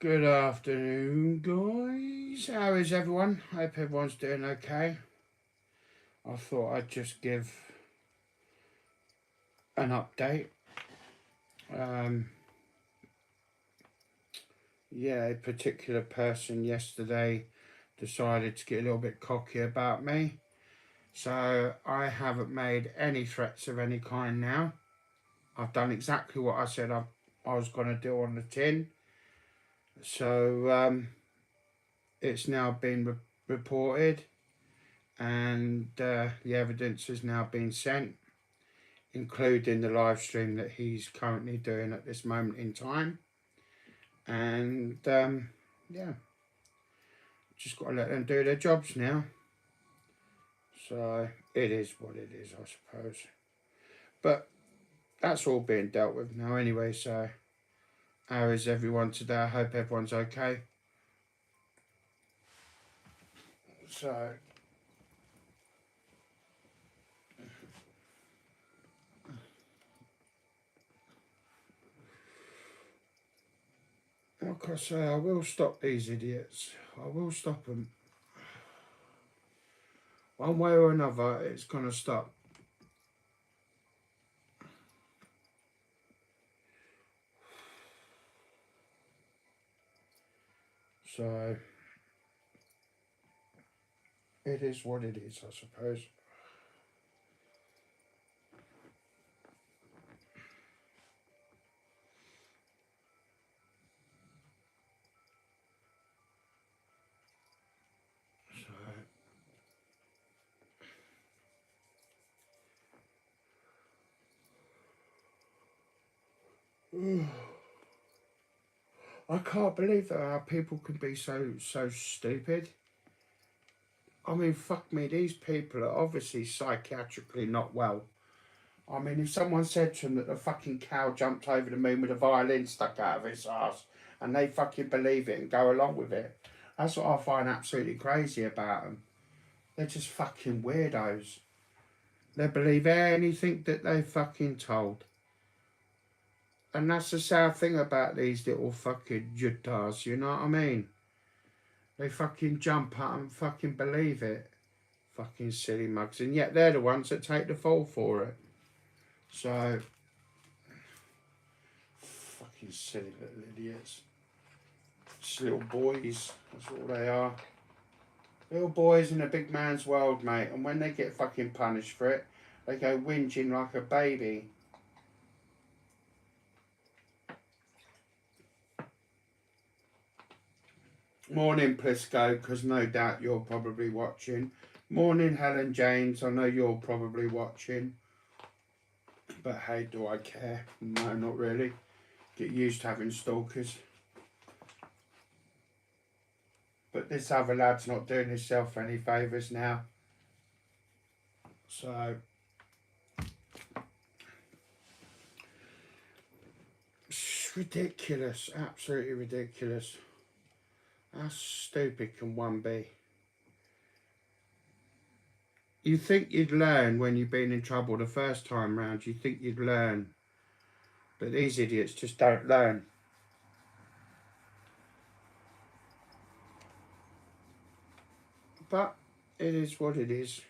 Good afternoon, guys. How is everyone? Hope everyone's doing okay. I thought I'd just give an update. A particular person yesterday decided to get a little bit cocky about me. So I haven't made any threats of any kind now. I've done exactly what I said I was going to do on the tin. So it's now been reported, and the evidence has now been sent, including the live stream that he's currently doing at this moment in time. And just got to let them do their jobs now. So it is what it is, I suppose. But that's all being dealt with now anyway. So how is everyone today? I hope everyone's okay. So like I say, I will stop these idiots. I will stop them. One way or another, it's going to stop. So it is what it is, I suppose. I can't believe that how people can be so stupid. I mean, fuck me, these people are obviously psychiatrically not well. I mean, if someone said to them that the fucking cow jumped over the moon with a violin stuck out of its ass, and they fucking believe it and go along with it, that's what I find absolutely crazy about them. They're just fucking weirdos. They believe anything that they're fucking told. And that's the sad thing about these little fucking juttas, you know what I mean? They fucking jump out and fucking believe it. Fucking silly mugs. And yet they're the ones that take the fall for it. So, fucking silly little idiots. Just little boys. That's all they are. Little boys in a big man's world, mate. And when they get fucking punished for it, they go whinging like a baby. Morning, Plisco, because no doubt you're probably watching. Morning, Helen James. I know you're probably watching. But hey, do I care? No, not really. Get used to having stalkers. But this other lad's not doing himself any favours now. So it's ridiculous. Absolutely ridiculous. How stupid can one be? You think you'd learn when you've been in trouble the first time round. You think you'd learn. But these idiots just don't learn. But it is what it is.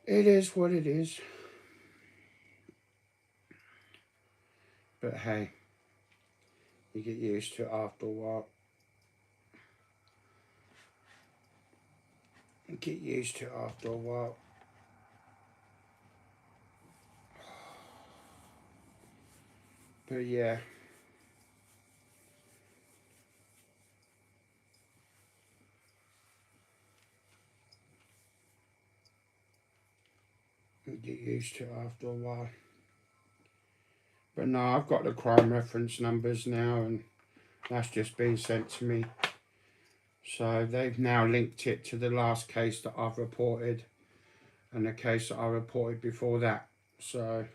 It is what it is. But hey, you get used to it after a while. You get used to it after a while. But yeah. You get used to it after a while. But no, I've got the crime reference numbers now, and that's just been sent to me. So they've now linked it to the last case that I've reported and the case that I reported before that. So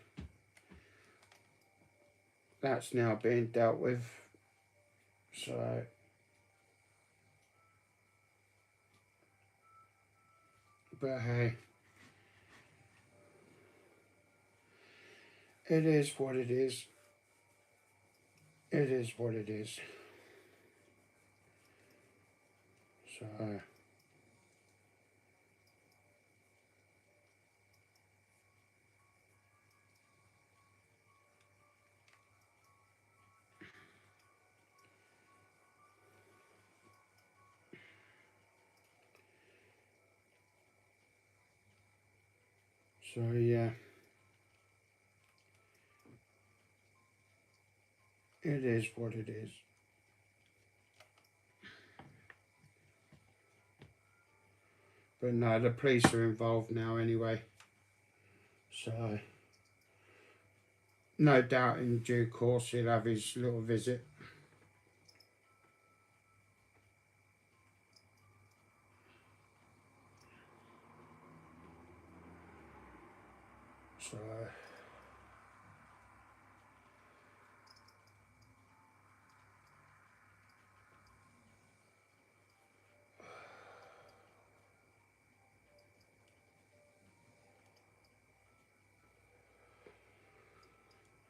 that's now being dealt with. So but hey, it is what it is. It is what it is. So yeah, it is what it is. But no, the police are involved now anyway. So no doubt in due course he'll have his little visit. So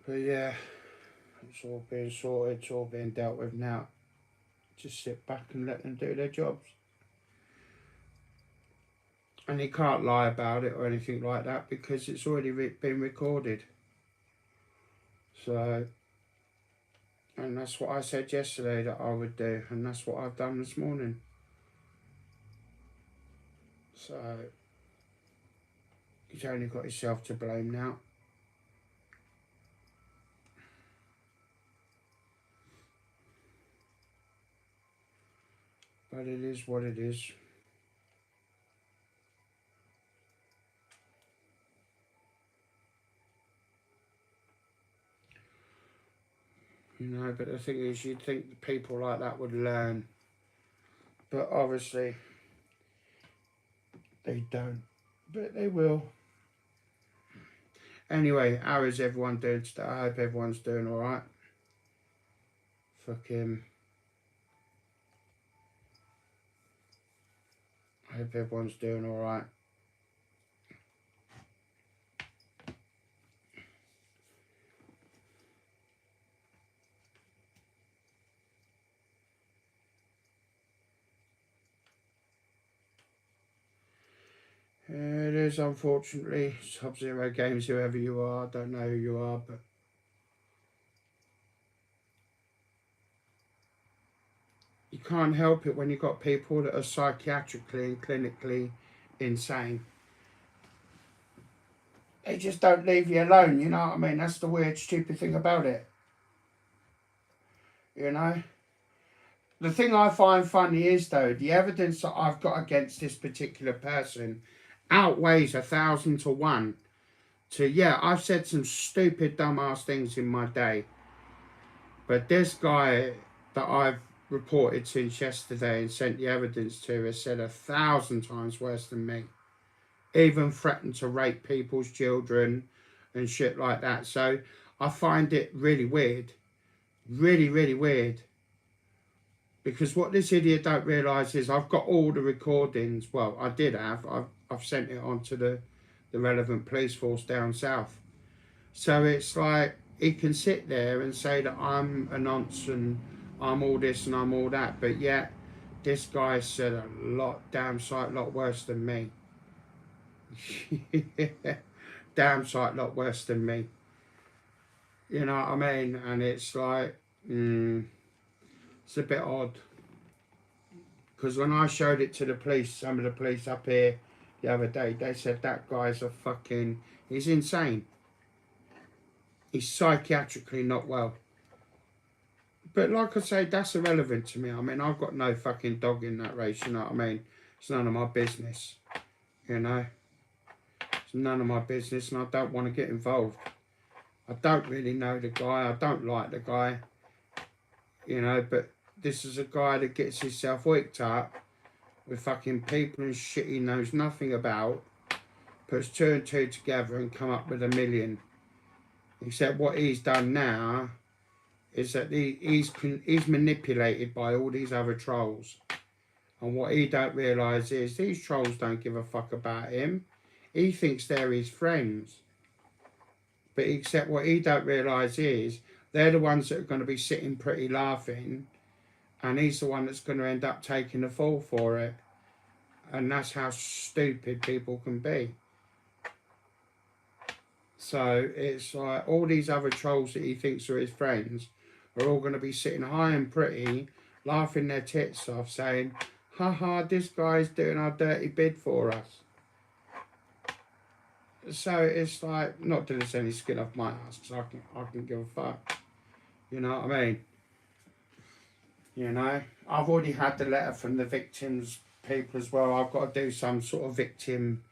but yeah, it's all being sorted, it's all being dealt with now. Just sit back and let them do their jobs. And he can't lie about it or anything like that because it's already been recorded. So, and that's what I said yesterday that I would do, and that's what I've done this morning. So, he's only got himself to blame now. But it is what it is. You know, but the thing is, you'd think people like that would learn. But obviously, they don't. But they will. Anyway, how is everyone doing today? I hope everyone's doing alright. Fucking. I hope everyone's doing alright. It is, unfortunately, Sub-Zero Games, whoever you are. I don't know who you are, but you can't help it when you've got people that are psychiatrically and clinically insane. They just don't leave you alone, you know what I mean? That's the weird, stupid thing about it. You know? The thing I find funny is, though, the evidence that I've got against this particular person outweighs 1,000 to 1 to, yeah, I've said some stupid, dumbass things in my day. But this guy that I've reported since yesterday and sent the evidence to has said 1,000 times worse than me. Even threatened to rape people's children and shit like that. So I find it really weird. Really, really weird. Because what this idiot don't realise is I've got all the recordings. Well, I did have. I've sent it on to the relevant police force down south. So it's like he can sit there and say that I'm a nonce and I'm all this and I'm all that. But yet, this guy said a damn sight lot worse than me. Damn sight lot worse than me. You know what I mean? And it's like, it's a bit odd. Because when I showed it to the police, some of the police up here the other day, they said that guy's he's insane. He's psychiatrically not well. But like I say, that's irrelevant to me. I mean, I've got no fucking dog in that race, you know what I mean? It's none of my business, you know? It's none of my business and I don't want to get involved. I don't really know the guy. I don't like the guy, you know, but this is a guy that gets himself wicked up with fucking people and shit he knows nothing about, puts 2 and 2 together and come up with 1 million. Except what he's done now is that he's manipulated by all these other trolls. And what he don't realise is these trolls don't give a fuck about him. He thinks they're his friends. But except what he don't realise is they're the ones that are going to be sitting pretty laughing and he's the one that's going to end up taking the fall for it. And that's how stupid people can be. So it's like all these other trolls that he thinks are his friends are all going to be sitting high and pretty, laughing their tits off, saying, haha, this guy's doing our dirty bid for us. So it's like, not that it's any skin off my ass, because I can give a fuck. You know what I mean? You know, I've already had the letter from the victims people as well. I've got to do some sort of victim,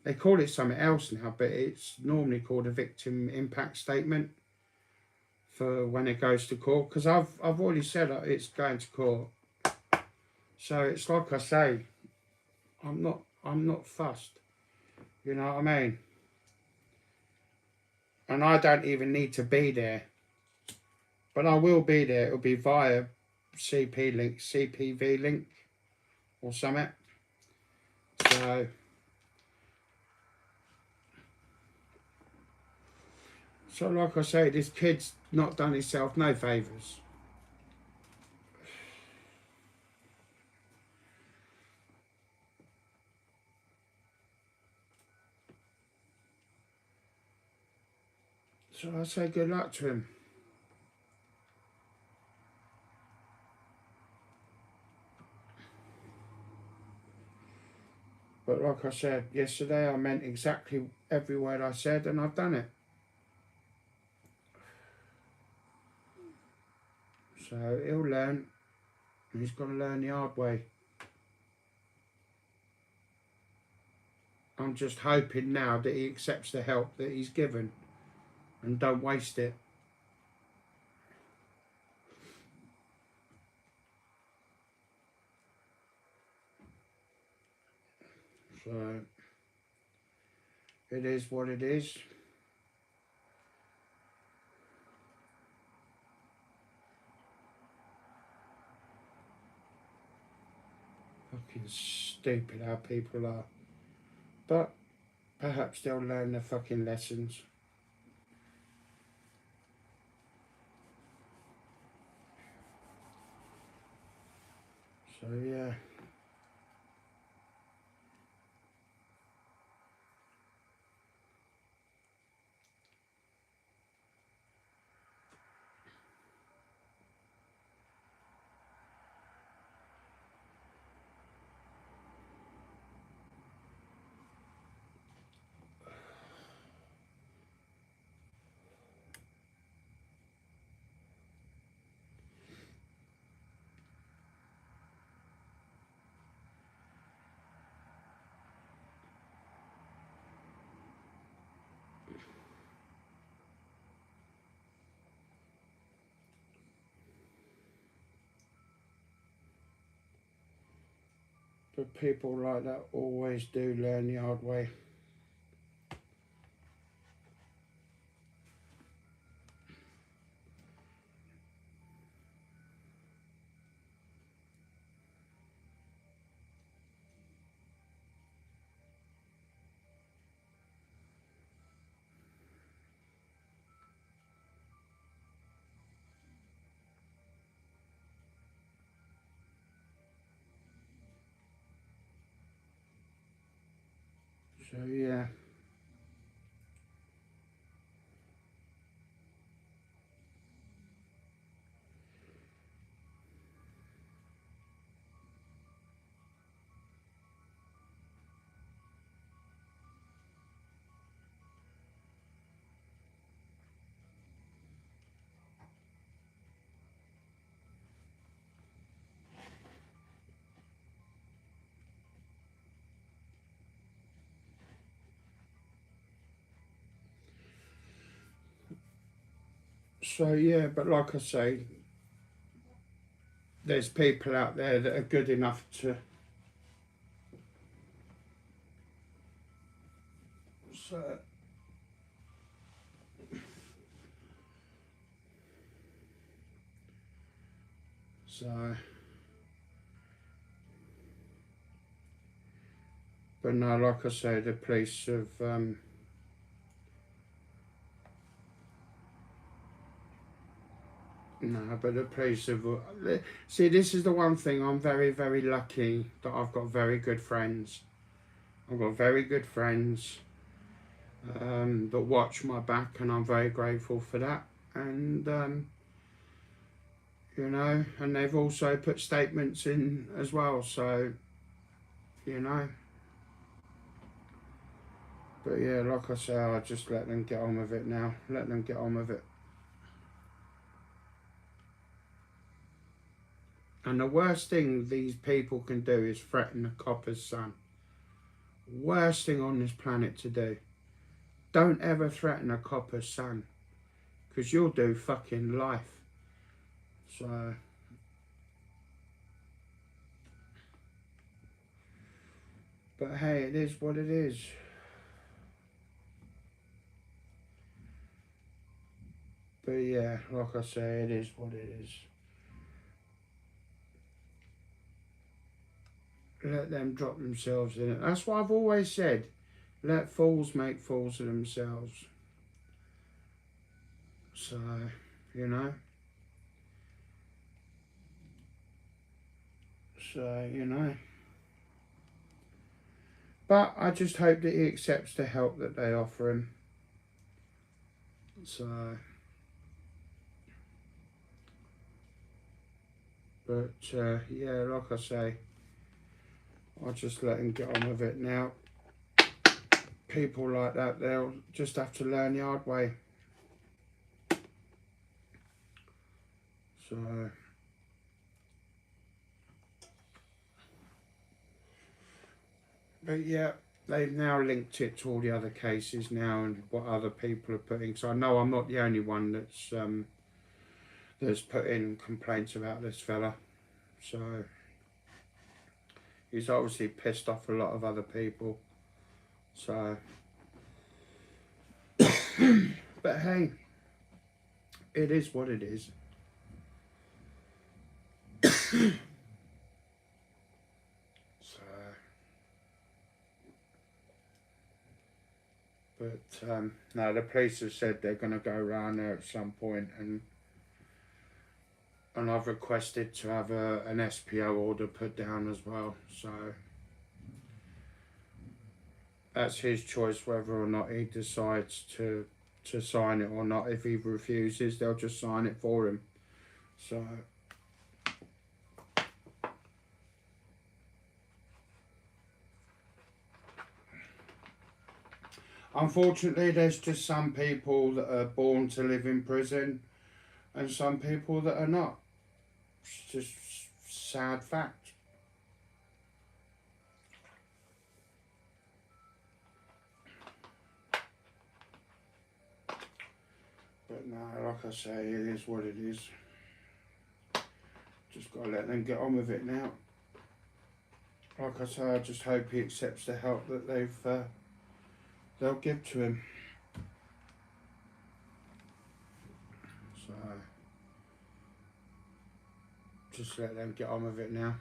they call it something else now, but it's normally called a victim impact statement for when it goes to court, because I've already said it's going to court. So it's like I say, I'm not fussed. You know what I mean? And I don't even need to be there. But I will be there. It'll be via CPV link or something. So like I say, this kid's not done himself no favours. So I say good luck to him. But like I said yesterday, I meant exactly every word I said, and I've done it. So he'll learn, and he's going to learn the hard way. I'm just hoping now that he accepts the help that he's given and don't waste it. So it is what it is. Fucking stupid how people are. But perhaps they'll learn their fucking lessons. So yeah. But people like that always do learn the hard way. So yeah. So yeah, but like I say, there's people out there that are good enough to so but no, like I say, the police have No, but the police have. See, this is the one thing I'm very, very lucky that I've got very good friends. I've got very good friends that watch my back, and I'm very grateful for that. And you know, and they've also put statements in as well. So, you know, but yeah, like I say, I just let them get on with it now. Let them get on with it. And the worst thing these people can do is threaten a copper's son. Worst thing on this planet to do. Don't ever threaten a copper's son, because you'll do fucking life. So, but hey, it is what it is. But yeah, like I say, it is what it is. Let them drop themselves in it. That's what I've always said. Let fools make fools of themselves. So, you know. So, you know. But I just hope that he accepts the help that they offer him. So, but yeah, like I say, I'll just let him get on with it now. People like that, they'll just have to learn the hard way. So, but yeah, they've now linked it to all the other cases now and what other people are putting. So I know I'm not the only one that's put in complaints about this fella. So he's obviously pissed off a lot of other people. So, but hey, it is what it is. So, but no, the police have said they're going to go around there at some point, and I've requested to have an SPO order put down as well. So that's his choice whether or not he decides to sign it or not. If he refuses, they'll just sign it for him. So unfortunately, there's just some people that are born to live in prison and some people that are not. It's just sad fact. But no, like I say, it is what it is. Just got to let them get on with it now. Like I say, I just hope he accepts the help that they'll give to him. So just let them get on with it now.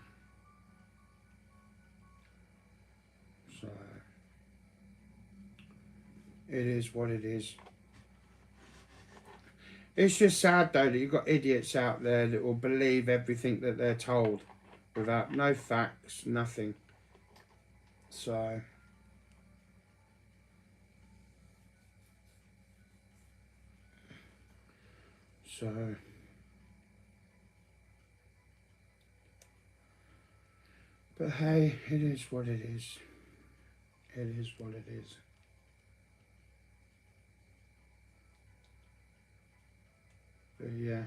So it is what it is. It's just sad though that you've got idiots out there that will believe everything that they're told without no facts, nothing. So but hey, it is what it is. It is what it is. But yeah.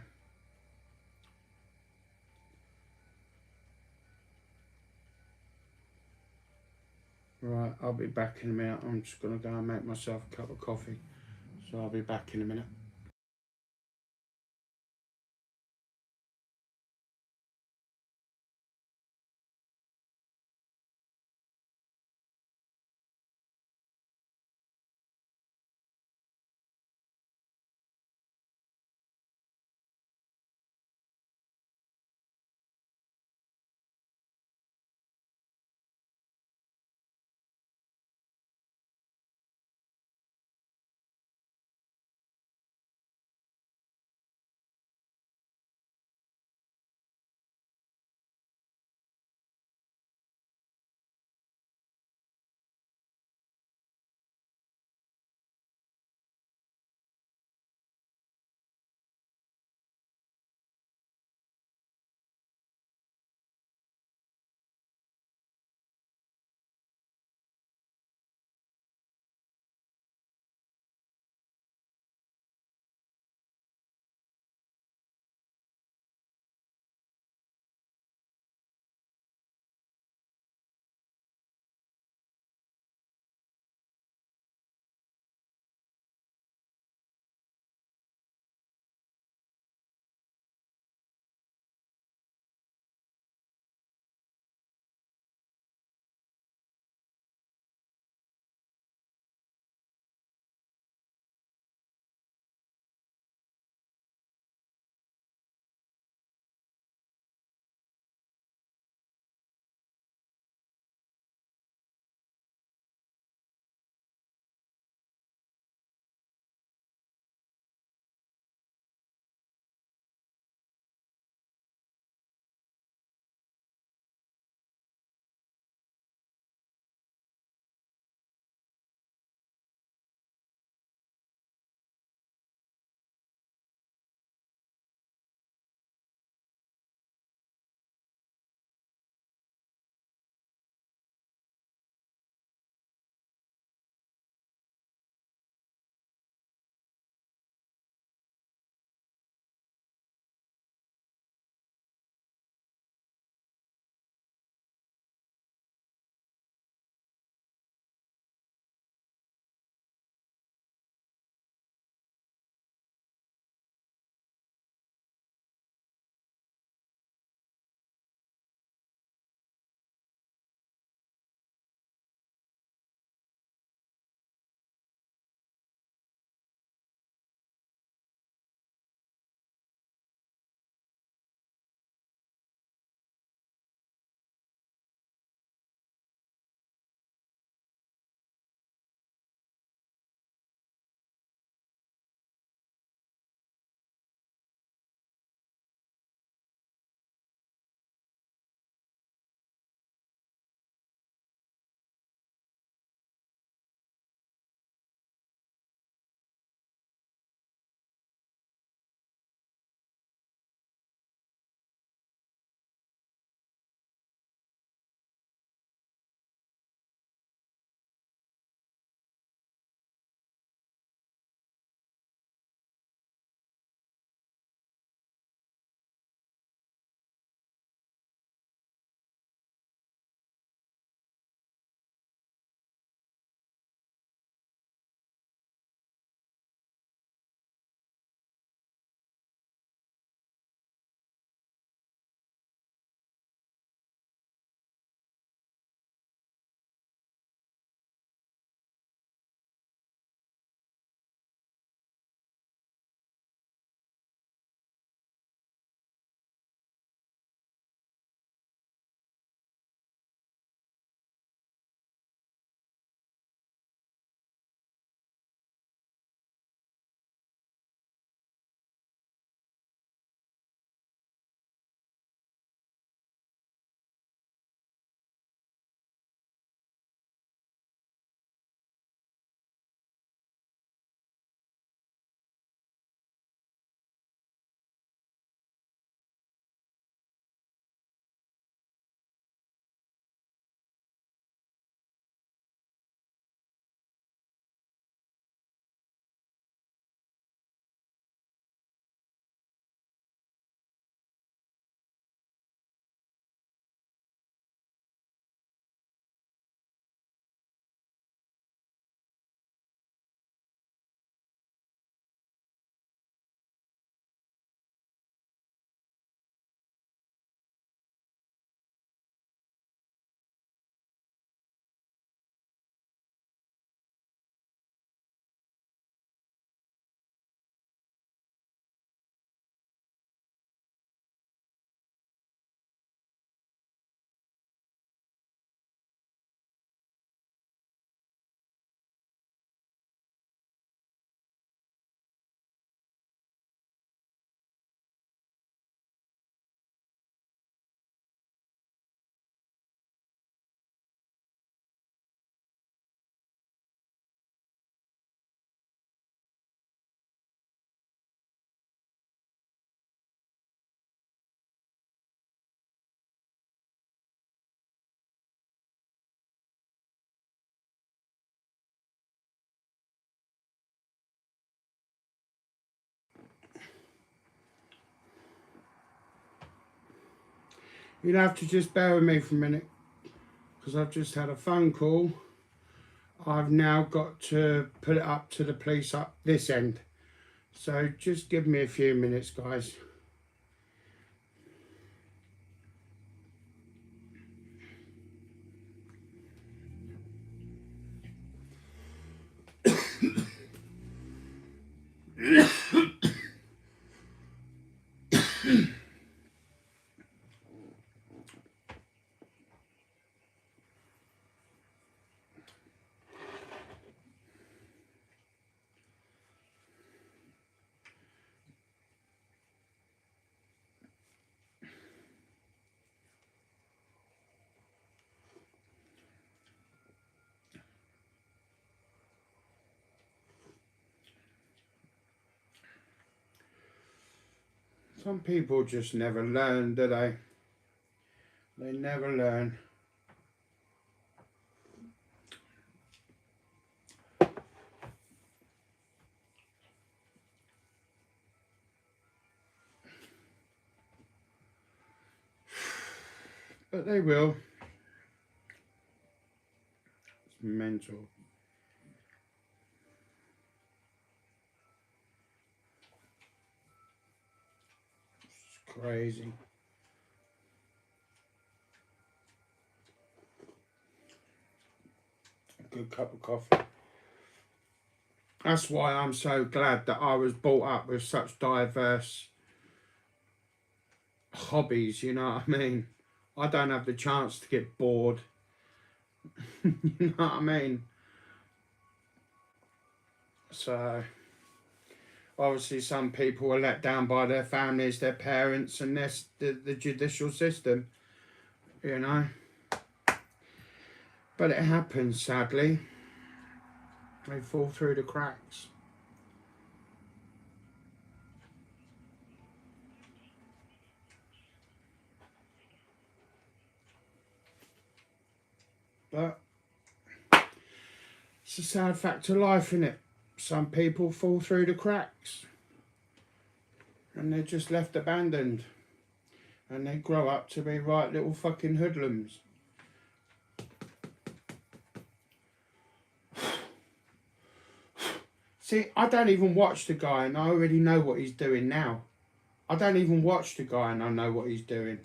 Right, I'll be back in a minute. I'm just going to go and make myself a cup of coffee. So I'll be back in a minute. You'll have to just bear with me for a minute, because I've just had a phone call. I've now got to put it up to the police up this end. So just give me a few minutes, guys. Some people just never learn, do they? They never learn. But they will. It's mental. It's crazy. A good cup of coffee. That's why I'm so glad that I was brought up with such diverse hobbies, you know what I mean? I don't have the chance to get bored. You know what I mean? So obviously some people are let down by their families, their parents, and the judicial system, you know. But it happens, sadly. They fall through the cracks. But it's a sad fact of life, isn't it? Some people fall through the cracks and they're just left abandoned, and they grow up to be right little fucking hoodlums. See, I don't even watch the guy and I already know what he's doing now. I don't even watch the guy and I know what he's doing.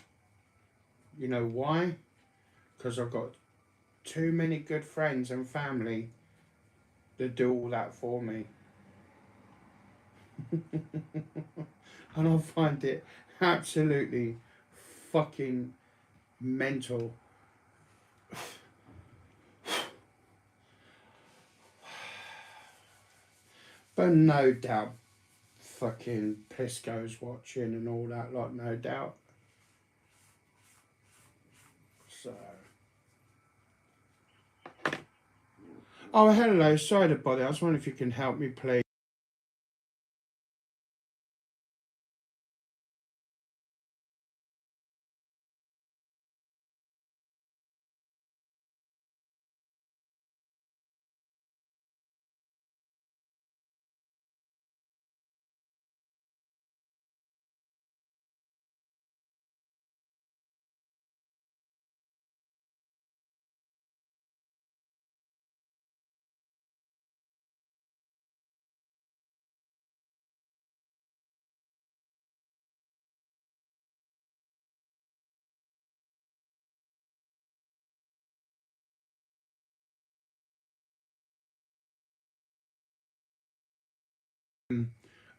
You know why? Because I've got too many good friends and family that do all that for me. And I find it absolutely fucking mental. But no doubt fucking Pisco's watching and all that, like, no doubt. So. Oh, hello, sorry to bother. I was wondering if you can help me, please.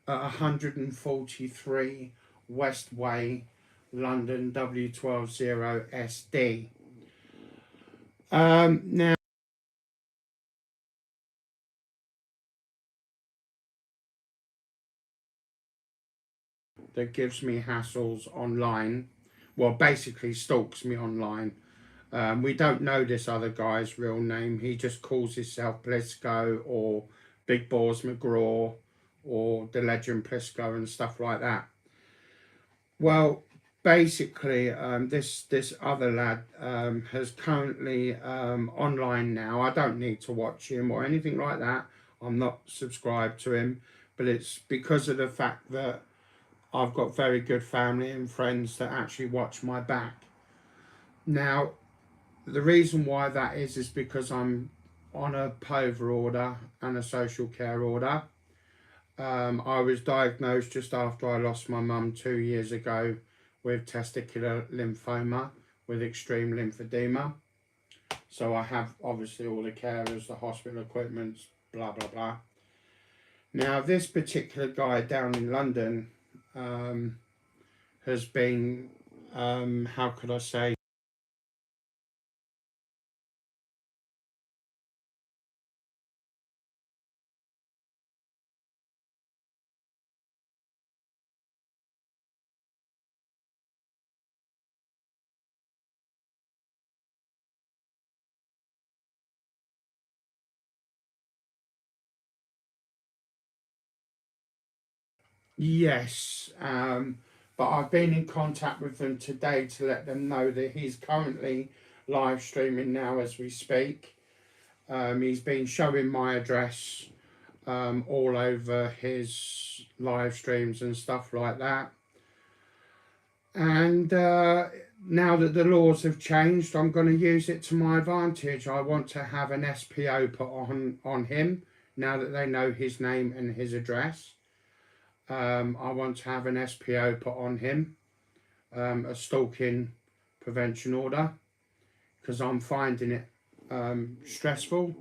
At 143 West Way, London, W120SD. Now, that gives me hassles online. Well, basically stalks me online. We don't know this other guy's real name. He just calls himself Blisco or Big Balls McGraw or the Legend Blisco and stuff like that. Well, basically, this other lad has currently online now. I don't need to watch him or anything like that. I'm not subscribed to him, but it's because of the fact that I've got very good family and friends that actually watch my back. Now, the reason why that is because I'm on a POVA order and a social care order. I was diagnosed just after I lost my mum 2 years ago with testicular lymphoma with extreme lymphedema. So I have obviously all the carers, the hospital equipment, blah, blah, blah. Now, this particular guy down in London has been, how could I say, yes, but I've been in contact with them today to let them know that he's currently live streaming now as we speak. He's been showing my address all over his live streams and stuff like that. And now that the laws have changed, I'm going to use it to my advantage. I want to have an SPO put on him now that they know his name and his address. I want to have an SPO put on him, a stalking prevention order, because I'm finding it stressful.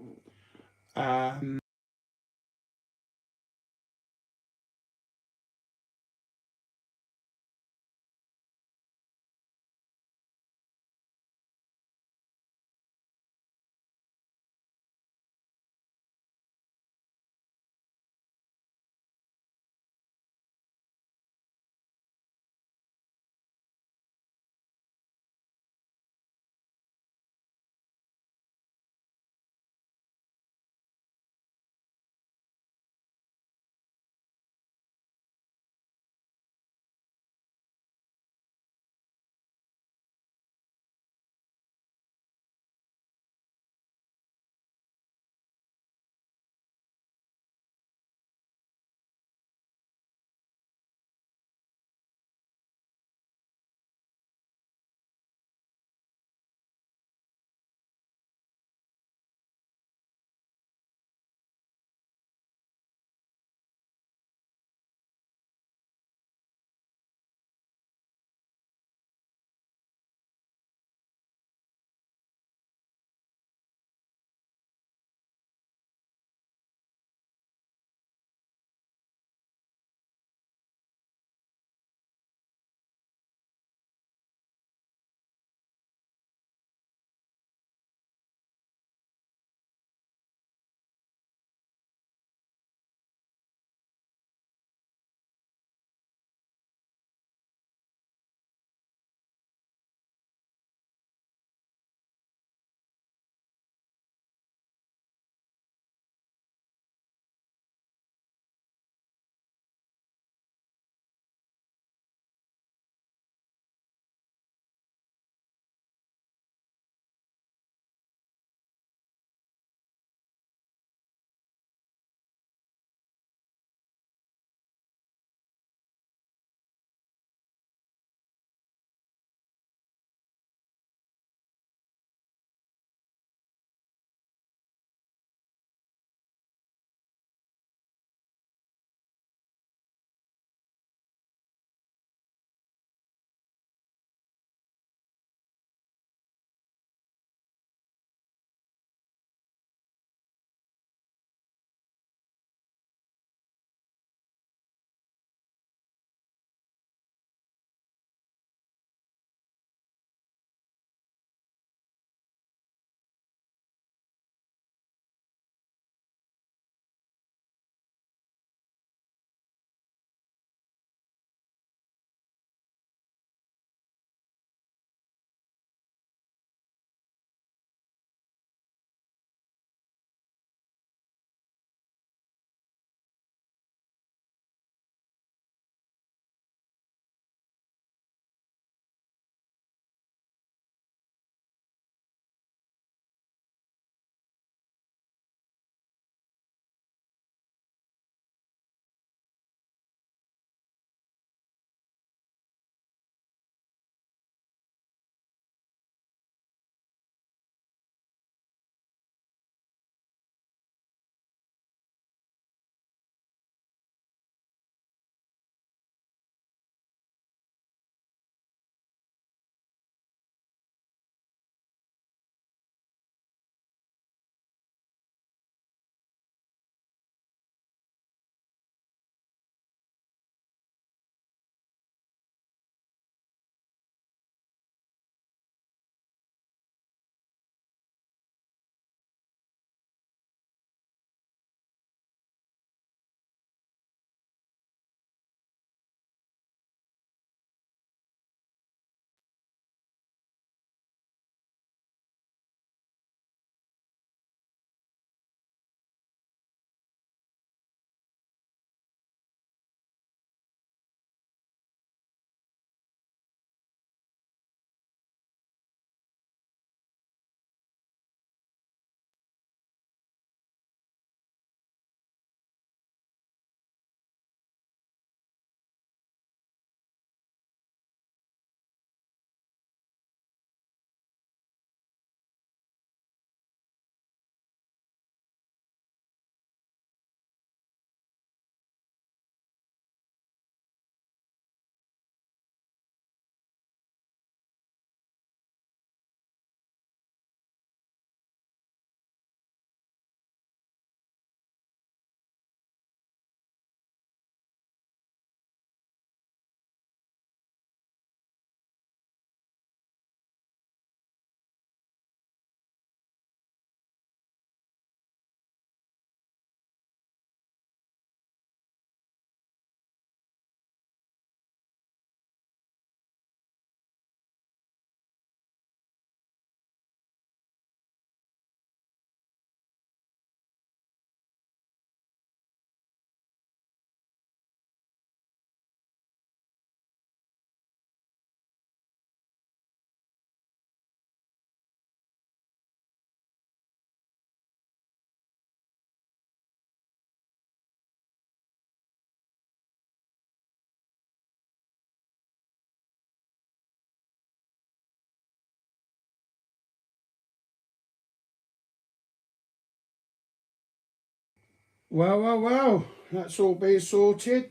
Well, that's all been sorted.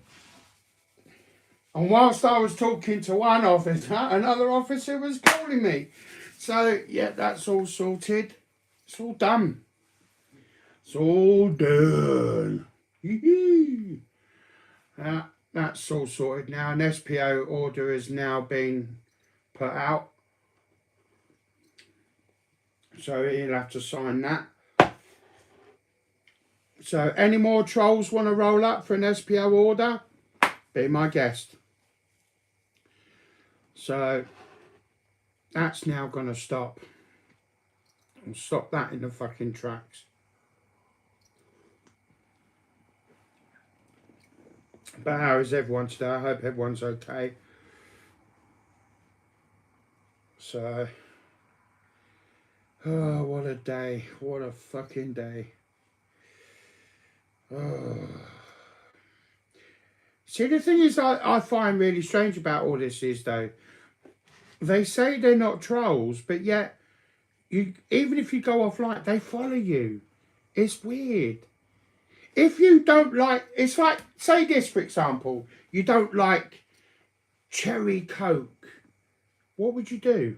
And whilst I was talking to one officer, another officer was calling me. So, yeah, that's all sorted. It's all done. It's all done. That's all sorted now. An SPO order has now been put out. So he'll have to sign that. So any more trolls want to roll up for an SPO order? Be my guest. So that's now going to stop. I'll stop that in the fucking tracks. But how is everyone today? I hope everyone's okay. So, oh, what a day. What a fucking day. Oh. See, the thing is, I find really strange about all this is, though, they say they're not trolls, but yet, even if you go offline, they follow you. It's weird. If you don't like, it's like, say this, for example, you don't like cherry Coke. What would you do?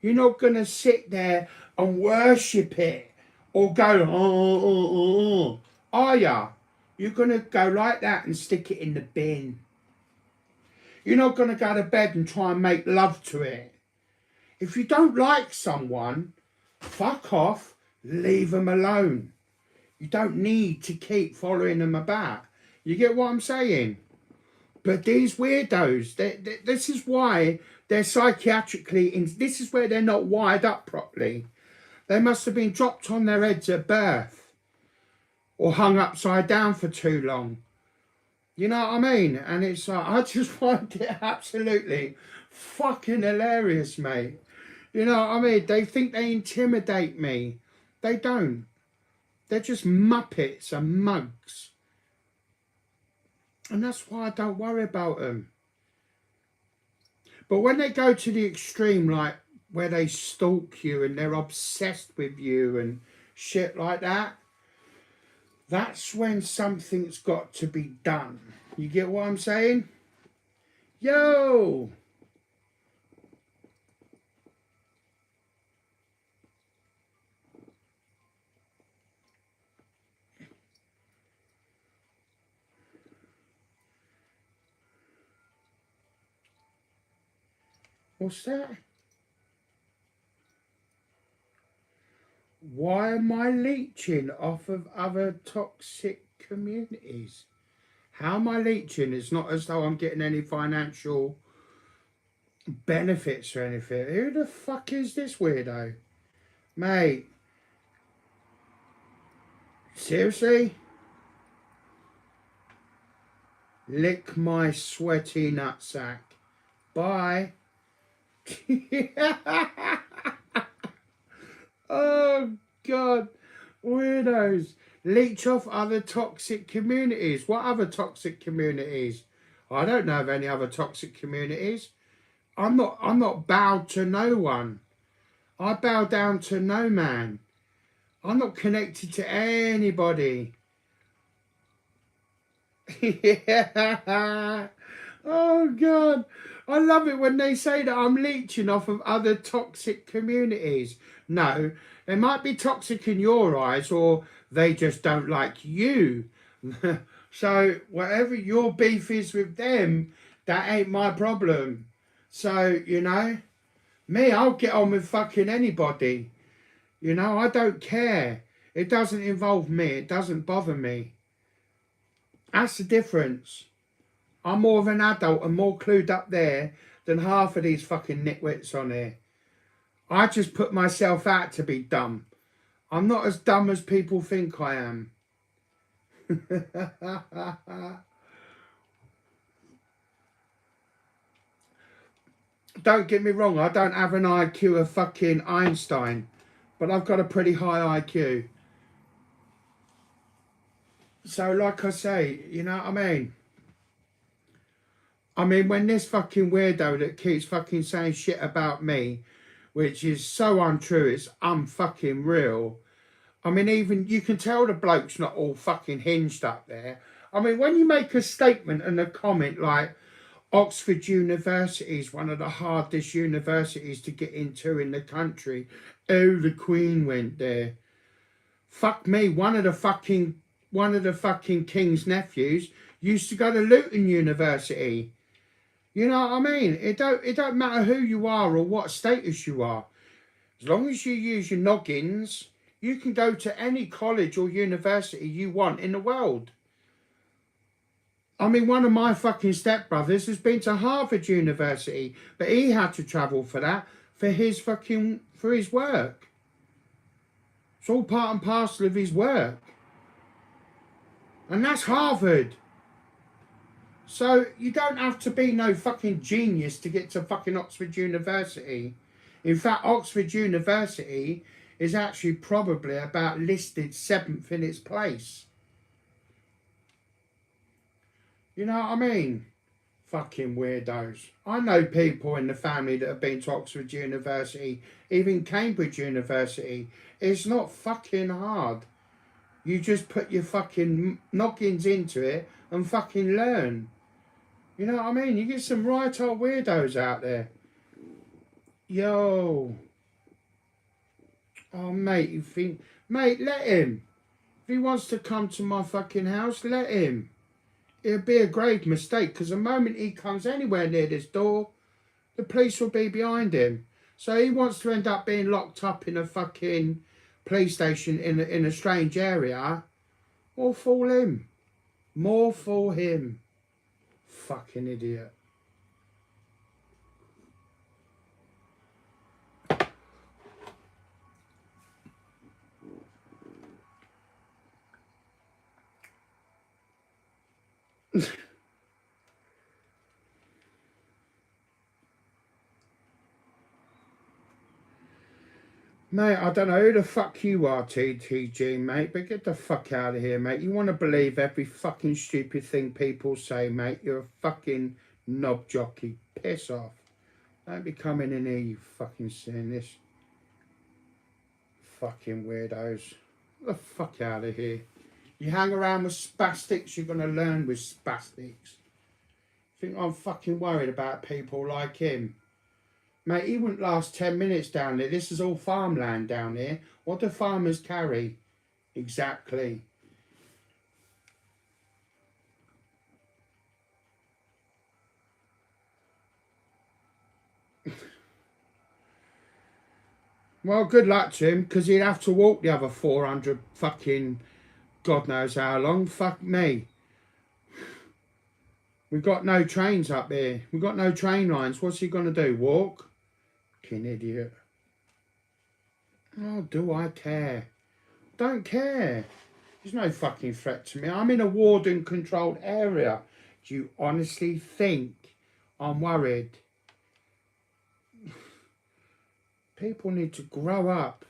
You're not going to sit there and worship it or go, are ya? You're going to go like that and stick it in the bin. You're not going to go to bed and try and make love to it. If you don't like someone, fuck off, leave them alone. You don't need to keep following them about. You get what I'm saying? But these weirdos, this is why they're psychiatrically, this is where they're not wired up properly. They must have been dropped on their heads at birth or hung upside down for too long. You know what I mean? And it's like, I just find it absolutely fucking hilarious, mate. You know what I mean? They think they intimidate me. They don't. They're just muppets and mugs. And that's why I don't worry about them. But when they go to the extreme, like where they stalk you and they're obsessed with you and shit like that, that's when something's got to be done. You get what I'm saying? Yo! What's that? Why am I leeching off of other toxic communities? How am I leeching? It's not as though I'm getting any financial benefits or anything. Who the fuck is this weirdo? Mate. Seriously? Lick my sweaty nutsack. Bye. Oh, God. Weirdos. Leech off other toxic communities. What other toxic communities? I don't know of any other toxic communities. I'm not bowed to no one. I bow down to no man. I'm not connected to anybody. Yeah. Oh, God. I love it when they say that I'm leeching off of other toxic communities. No, they might be toxic in your eyes, or they just don't like you. So whatever your beef is with them, that ain't my problem. So, you know, me, I'll get on with fucking anybody. You know, I don't care. It doesn't involve me. It doesn't bother me. That's the difference. I'm more of an adult and more clued up there than half of these fucking nitwits on here. I just put myself out to be dumb. I'm not as dumb as people think I am. Don't get me wrong, I don't have an IQ of fucking Einstein, but I've got a pretty high IQ. So like I say, you know what I mean? I mean, when this fucking weirdo that keeps fucking saying shit about me, which is so untrue, it's unfucking real, I mean, even you can tell the bloke's not all fucking hinged up there. I mean, when you make a statement and a comment like Oxford University is one of the hardest universities to get into in the country. Oh, the Queen went there. Fuck me, one of the fucking King's nephews used to go to Luton University. You know what I mean? It don't matter who you are or what status you are. As long as you use your noggins, you can go to any college or university you want in the world. I mean, one of my fucking stepbrothers has been to Harvard University, but he had to travel for that, for his work. It's all part and parcel of his work. And that's Harvard. So you don't have to be no fucking genius to get to fucking Oxford University. In fact, Oxford University is actually probably about listed 7th in its place. You know what I mean? Fucking weirdos. I know people in the family that have been to Oxford University, even Cambridge University. It's not fucking hard. You just put your fucking noggins into it and fucking learn. You know what I mean? You get some right old weirdos out there. Yo. Oh, mate, you think... Mate, let him. If he wants to come to my fucking house, let him. It'll be a grave mistake, because the moment he comes anywhere near this door, the police will be behind him. So he wants to end up being locked up in a fucking police station in a strange area. Or fool him. More fool him. Fucking idiot. Mate, I don't know who the fuck you are, TTG, mate, but get the fuck out of here, mate. You want to believe every fucking stupid thing people say, mate. You're a fucking knob jockey. Piss off. Don't be coming in here, you fucking seeing this. Fucking weirdos. Get the fuck out of here. You hang around with spastics, you're going to learn with spastics. Think I'm fucking worried about people like him? Mate, he wouldn't last 10 minutes down there. This is all farmland down here. What do farmers carry? Exactly. Well, good luck to him, because he'd have to walk the other 400 fucking God knows how long. Fuck me. We've got no trains up here. We've got no train lines. What's he going to do? Walk? Fucking idiot. Oh, do I care? Don't care. There's no fucking threat to me. I'm in a warden-controlled area. Do you honestly think I'm worried? People need to grow up.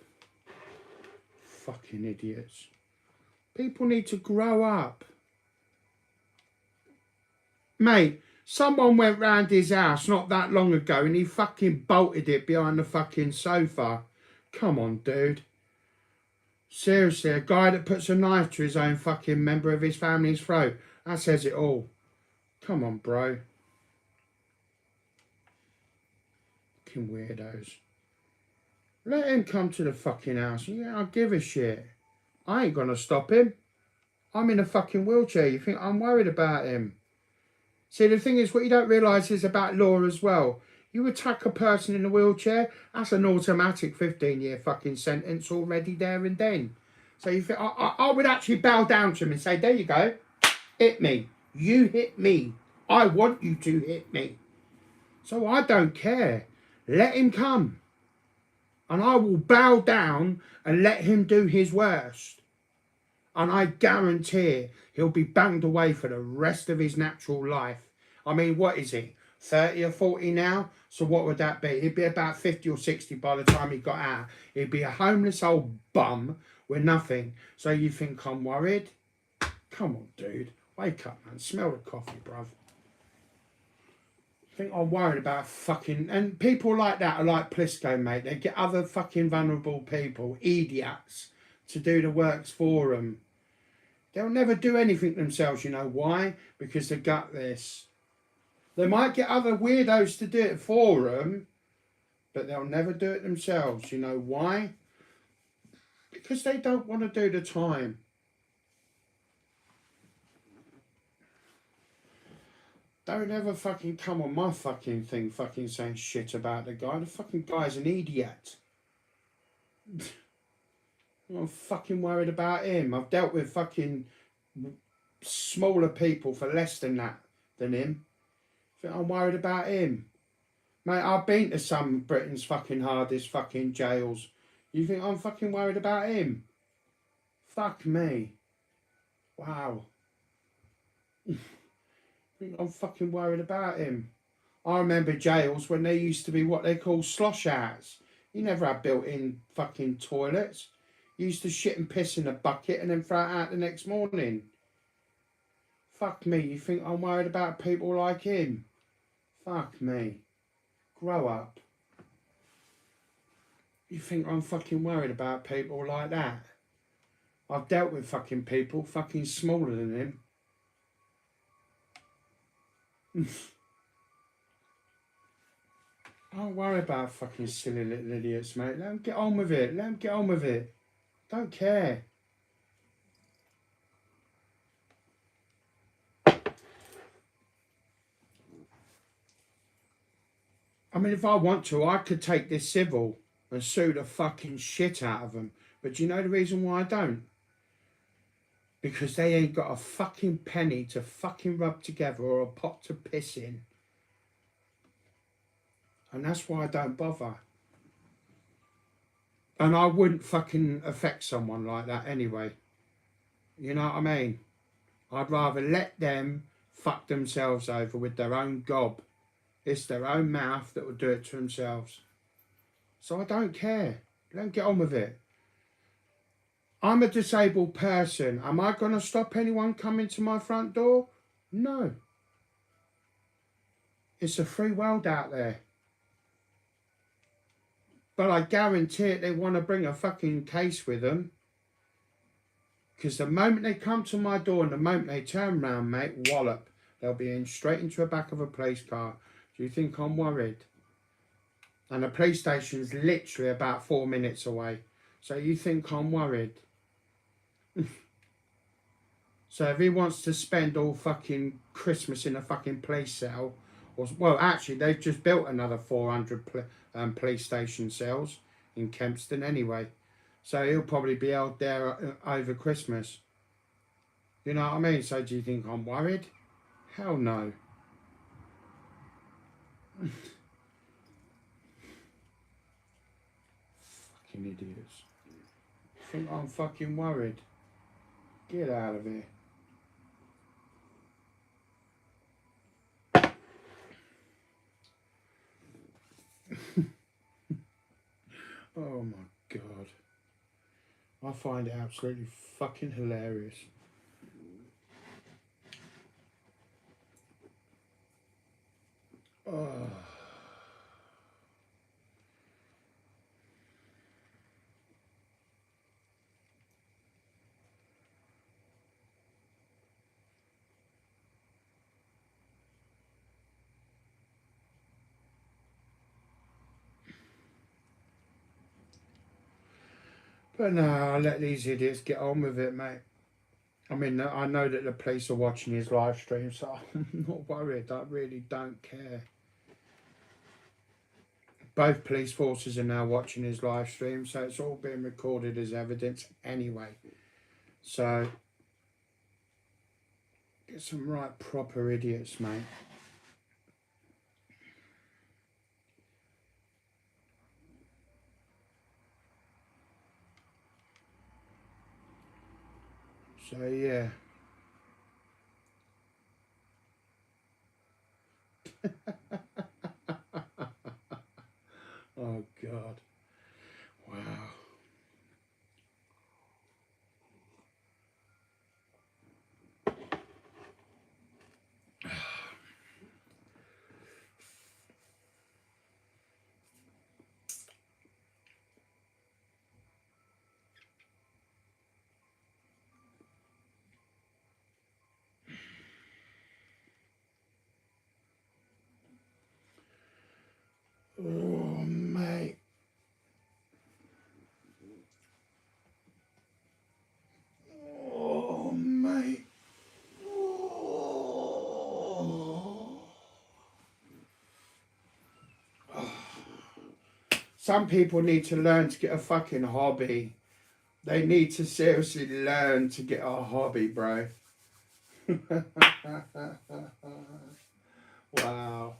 Fucking idiots. People need to grow up. Mate, someone went round his house not that long ago and he fucking bolted it behind the fucking sofa. Come on, dude. Seriously, a guy that puts a knife to his own fucking member of his family's throat. That says it all. Come on, bro. Fucking weirdos. Let him come to the fucking house. Yeah, I'll give a shit. I ain't gonna stop him. I'm in a fucking wheelchair. You think I'm worried about him? See, the thing is, what you don't realise is about law as well. You attack a person in a wheelchair, that's an automatic 15-year fucking sentence already there and then. So you think, I would actually bow down to him and say, there you go, hit me. You hit me. I want you to hit me. So I don't care. Let him come. And I will bow down and let him do his worst. And I guarantee he'll be banged away for the rest of his natural life. I mean, what is he? 30 or 40 now? So what would that be? He'd be about 50 or 60 by the time he got out. He'd be a homeless old bum with nothing. So you think I'm worried? Come on, dude. Wake up, man. Smell the coffee, bruv. I think I'm worried about fucking... And people like that are like Plisco, mate. They get other fucking vulnerable people, idiots, to do the works for them. They'll never do anything themselves. You know why? Because they're gutless. They might get other weirdos to do it for them, but they'll never do it themselves. You know why? Because they don't want to do the time. Don't ever fucking come on my fucking thing fucking saying shit about the guy. The fucking guy's an idiot. I'm fucking worried about him. I've dealt with fucking smaller people for less than him. I'm worried about him. Mate, I've been to some of Britain's fucking hardest fucking jails. You think I'm fucking worried about him? Fuck me. Wow. I'm fucking worried about him. I remember jails when they used to be what they call slosh outs. You never had built-in fucking toilets. You used to shit and piss in a bucket and then throw it out the next morning. Fuck me, you think I'm worried about people like him? Fuck me. Grow up. You think I'm fucking worried about people like that? I've dealt with fucking people fucking smaller than him. Don't worry about fucking silly little idiots, mate. Let them get on with it. Let them get on with it. Don't care. I mean, if I want to, I could take this civil and sue the fucking shit out of them. But do you know the reason why I don't? Because they ain't got a fucking penny to fucking rub together or a pot to piss in. And that's why I don't bother. And I wouldn't fucking affect someone like that anyway. You know what I mean? I'd rather let them fuck themselves over with their own gob. It's their own mouth that will do it to themselves. So I don't care. Let them get on with it. I'm a disabled person. Am I going to stop anyone coming to my front door? No. It's a free world out there. But I guarantee it, they want to bring a fucking case with them. Because the moment they come to my door and the moment they turn round, mate, wallop, they'll be in straight into the back of a police car. Do you think I'm worried? And the police station's literally about 4 minutes away. So you think I'm worried? So if he wants to spend all fucking Christmas in a fucking police cell, or well, actually, they've just built another 400 police station cells in Kempston anyway. So he'll probably be held there over Christmas. You know what I mean? So do you think I'm worried? Hell no. Fucking idiots. Think I'm fucking worried? Get out of here. Oh my God. I find it absolutely fucking hilarious. Oh. But no, I'll let these idiots get on with it, mate. I mean, I know that the police are watching his live stream, so I'm not worried. I really don't care. Both police forces are now watching his live stream, so it's all being recorded as evidence anyway. So, get some right proper idiots, mate. So, yeah. Oh, God. Wow. Some people need to learn to get a fucking hobby. They need to seriously learn to get a hobby, bro. Wow.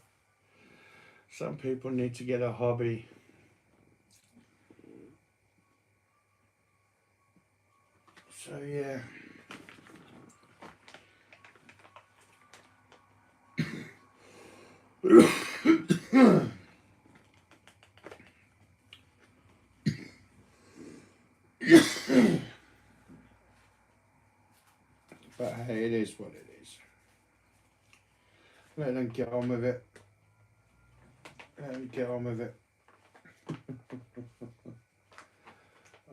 Some people need to get a hobby. So, yeah. But hey, it is what it is. Let them get on with it. Let them get on with it.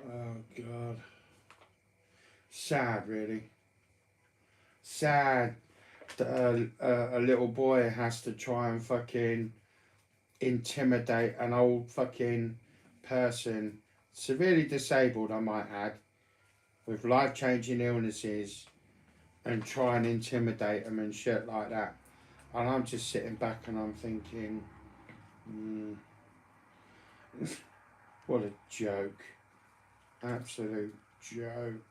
Oh, God. Sad, really. Sad that a little boy has to try and fucking intimidate an old fucking person, severely disabled, I might add, with life-changing illnesses, and try and intimidate them and shit like that. And I'm just sitting back and I'm thinking, what a joke. Absolute joke.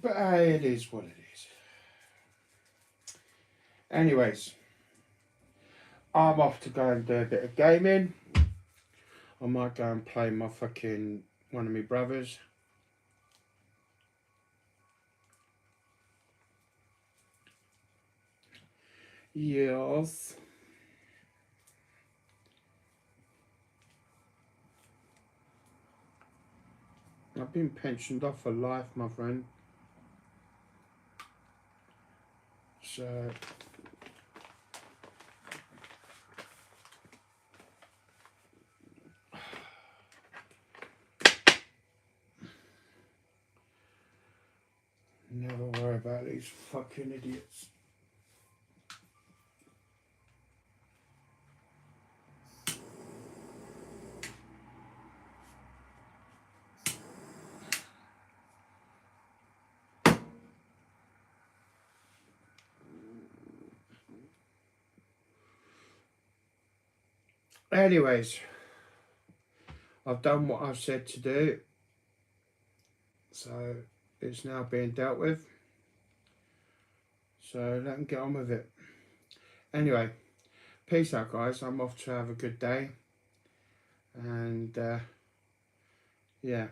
But hey, it is what it is. Anyways, I'm off to go and do a bit of gaming. I might go and play my fucking one of my brothers. Yes. I've been pensioned off for life, my friend. So never worry about these fucking idiots. Anyways, I've done what I've said to do. So it's now being dealt with. So let them get on with it. Anyway, peace out, guys. I'm off to have a good day. And yeah.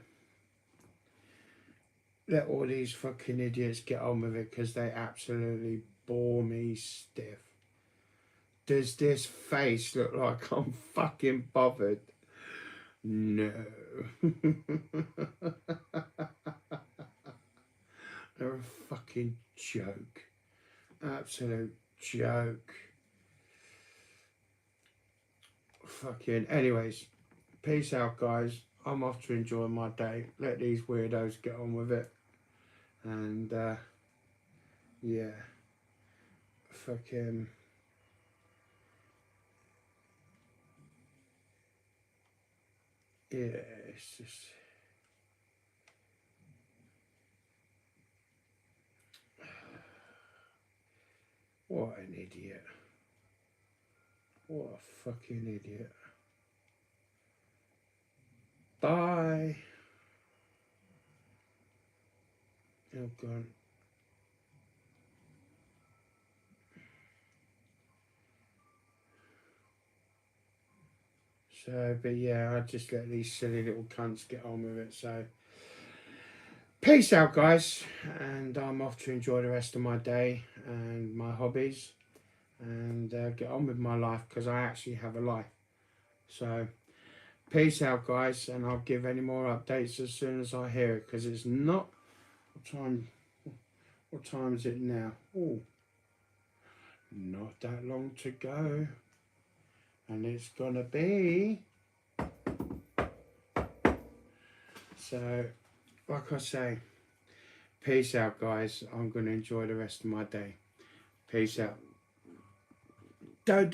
Let all these fucking idiots get on with it because they absolutely bore me stiff. Does this face look like I'm fucking bothered? No. They're a fucking joke. Absolute joke. Fucking, anyways, peace out, guys. I'm off to enjoy my day. Let these weirdos get on with it. And yeah, fucking yeah, it's just what an idiot. What a fucking idiot. Bye. Oh god. So, but yeah, I just let these silly little cunts get on with it. So, peace out, guys. And I'm off to enjoy the rest of my day and my hobbies and get on with my life because I actually have a life. So, peace out, guys. And I'll give any more updates as soon as I hear it because it's not. What time is it now? Oh, not that long to go. And it's gonna be. So, like I say, peace out, guys. I'm going to enjoy the rest of my day. Peace out. Don't